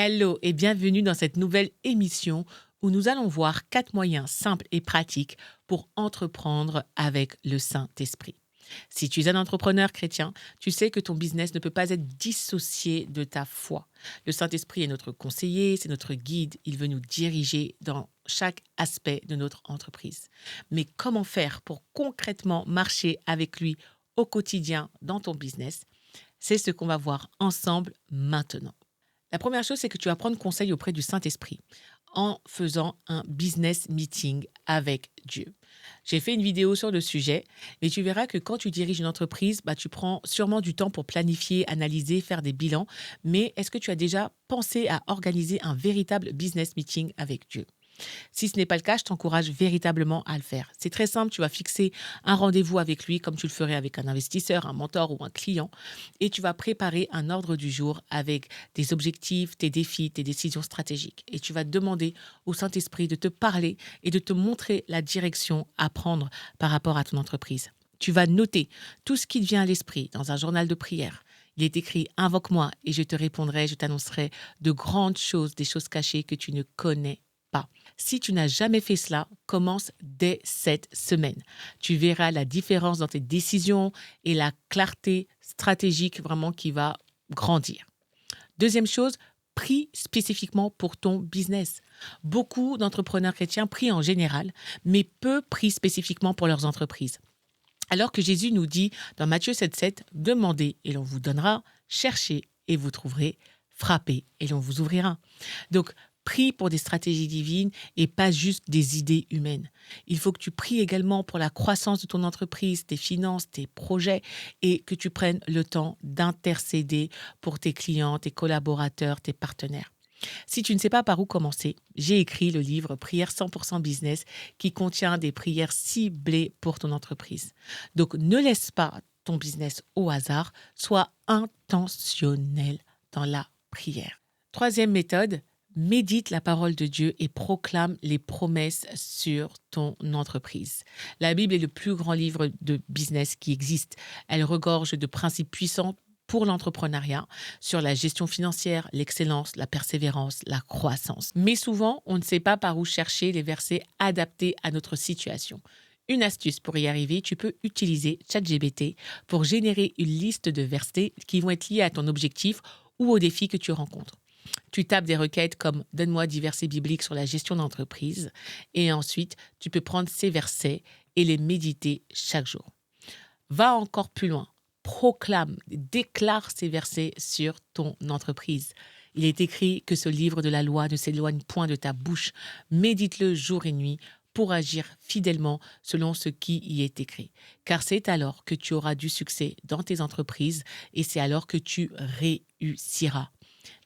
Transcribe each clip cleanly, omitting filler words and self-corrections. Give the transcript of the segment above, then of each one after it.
Hello et bienvenue dans cette nouvelle émission où nous allons voir 4 moyens simples et pratiques pour entreprendre avec le Saint-Esprit. Si tu es un entrepreneur chrétien, tu sais que ton business ne peut pas être dissocié de ta foi. Le Saint-Esprit est notre conseiller, c'est notre guide, il veut nous diriger dans chaque aspect de notre entreprise. Mais comment faire pour concrètement marcher avec lui au quotidien dans ton business? C'est ce qu'on va voir ensemble maintenant. La première chose, c'est que tu vas prendre conseil auprès du Saint-Esprit en faisant un business meeting avec Dieu. J'ai fait une vidéo sur le sujet, mais tu verras que quand tu diriges une entreprise, tu prends sûrement du temps pour planifier, analyser, faire des bilans. Mais est-ce que tu as déjà pensé à organiser un véritable business meeting avec Dieu? Si ce n'est pas le cas, je t'encourage véritablement à le faire. C'est très simple, tu vas fixer un rendez-vous avec lui comme tu le ferais avec un investisseur, un mentor ou un client et tu vas préparer un ordre du jour avec des objectifs, tes défis, tes décisions stratégiques. Et tu vas demander au Saint-Esprit de te parler et de te montrer la direction à prendre par rapport à ton entreprise. Tu vas noter tout ce qui te vient à l'esprit dans un journal de prière. Il est écrit « Invoque-moi et je te répondrai, je t'annoncerai de grandes choses, des choses cachées que tu ne connais pas. » Si tu n'as jamais fait cela, commence dès cette semaine. Tu verras la différence dans tes décisions et la clarté stratégique vraiment qui va grandir. Deuxième chose, prie spécifiquement pour ton business. Beaucoup d'entrepreneurs chrétiens prient en général, mais peu prient spécifiquement pour leurs entreprises. Alors que Jésus nous dit dans Matthieu 7,7, « Demandez et l'on vous donnera, cherchez et vous trouverez, frappez et l'on vous ouvrira. » Donc, prie pour des stratégies divines et pas juste des idées humaines. Il faut que tu pries également pour la croissance de ton entreprise, tes finances, tes projets et que tu prennes le temps d'intercéder pour tes clients, tes collaborateurs, tes partenaires. Si tu ne sais pas par où commencer, j'ai écrit le livre Prière 100% Business qui contient des prières ciblées pour ton entreprise. Donc, ne laisse pas ton business au hasard, sois intentionnel dans la prière. Troisième méthode, médite la parole de Dieu et proclame les promesses sur ton entreprise. La Bible est le plus grand livre de business qui existe. Elle regorge de principes puissants pour l'entrepreneuriat, sur la gestion financière, l'excellence, la persévérance, la croissance. Mais souvent, on ne sait pas par où chercher les versets adaptés à notre situation. Une astuce pour y arriver, tu peux utiliser ChatGPT pour générer une liste de versets qui vont être liés à ton objectif ou aux défis que tu rencontres. Tu tapes des requêtes comme « Donne-moi 10 versets bibliques sur la gestion d'entreprise » et ensuite, tu peux prendre ces versets et les méditer chaque jour. Va encore plus loin. Proclame, déclare ces versets sur ton entreprise. Il est écrit que ce livre de la loi ne s'éloigne point de ta bouche. Médite-le jour et nuit pour agir fidèlement selon ce qui y est écrit. Car c'est alors que tu auras du succès dans tes entreprises et c'est alors que tu réussiras.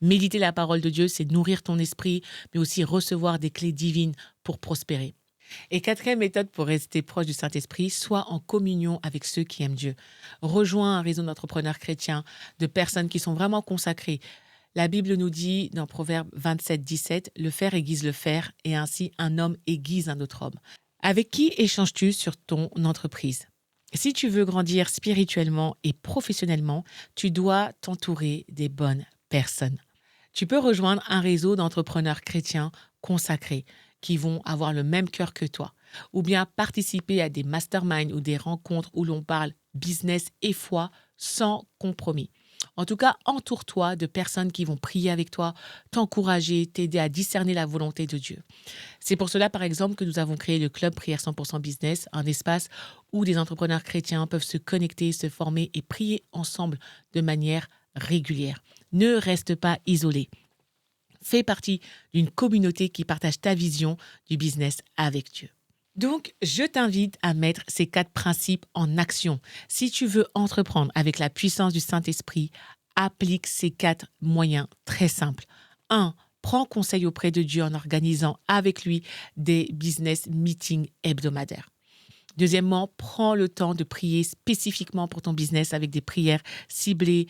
Méditer la parole de Dieu, c'est nourrir ton esprit, mais aussi recevoir des clés divines pour prospérer. Et quatrième méthode pour rester proche du Saint-Esprit, sois en communion avec ceux qui aiment Dieu. Rejoins un réseau d'entrepreneurs chrétiens, de personnes qui sont vraiment consacrées. La Bible nous dit dans Proverbe 27, 17, « Le fer aiguise le fer et ainsi un homme aiguise un autre homme. » Avec qui échanges-tu sur ton entreprise? Si tu veux grandir spirituellement et professionnellement, tu dois t'entourer des bonnes personnes. Tu peux rejoindre un réseau d'entrepreneurs chrétiens consacrés qui vont avoir le même cœur que toi, ou bien participer à des masterminds ou des rencontres où l'on parle business et foi sans compromis. En tout cas, entoure-toi de personnes qui vont prier avec toi, t'encourager, t'aider à discerner la volonté de Dieu. C'est pour cela, par exemple, que nous avons créé le Club Prière 100% Business, un espace où des entrepreneurs chrétiens peuvent se connecter, se former et prier ensemble de manière régulière. Ne reste pas isolé. Fais partie d'une communauté qui partage ta vision du business avec Dieu. Donc, je t'invite à mettre ces 4 principes en action. Si tu veux entreprendre avec la puissance du Saint-Esprit, applique ces 4 moyens très simples. 1. Prends conseil auprès de Dieu en organisant avec lui des business meetings hebdomadaires. Deuxièmement, prends le temps de prier spécifiquement pour ton business avec des prières ciblées.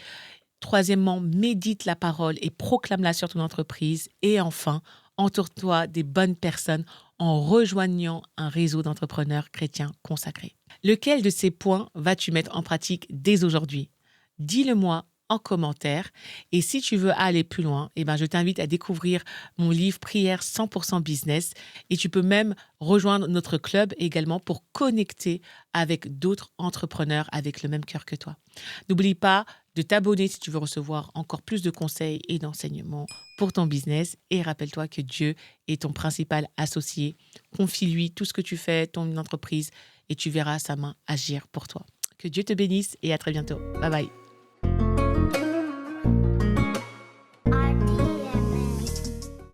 Troisièmement, médite la parole et proclame-la sur ton entreprise. Et enfin, entoure-toi des bonnes personnes en rejoignant un réseau d'entrepreneurs chrétiens consacrés. Lequel de ces points vas-tu mettre en pratique dès aujourd'hui? Dis-le-moi en commentaire. Et si tu veux aller plus loin, je t'invite à découvrir mon livre Prière 100% Business. Et tu peux même rejoindre notre club également pour connecter avec d'autres entrepreneurs avec le même cœur que toi. N'oublie pas de t'abonner si tu veux recevoir encore plus de conseils et d'enseignements pour ton business. Et rappelle-toi que Dieu est ton principal associé. Confie-lui tout ce que tu fais, ton entreprise, et tu verras sa main agir pour toi. Que Dieu te bénisse et à très bientôt. Bye bye.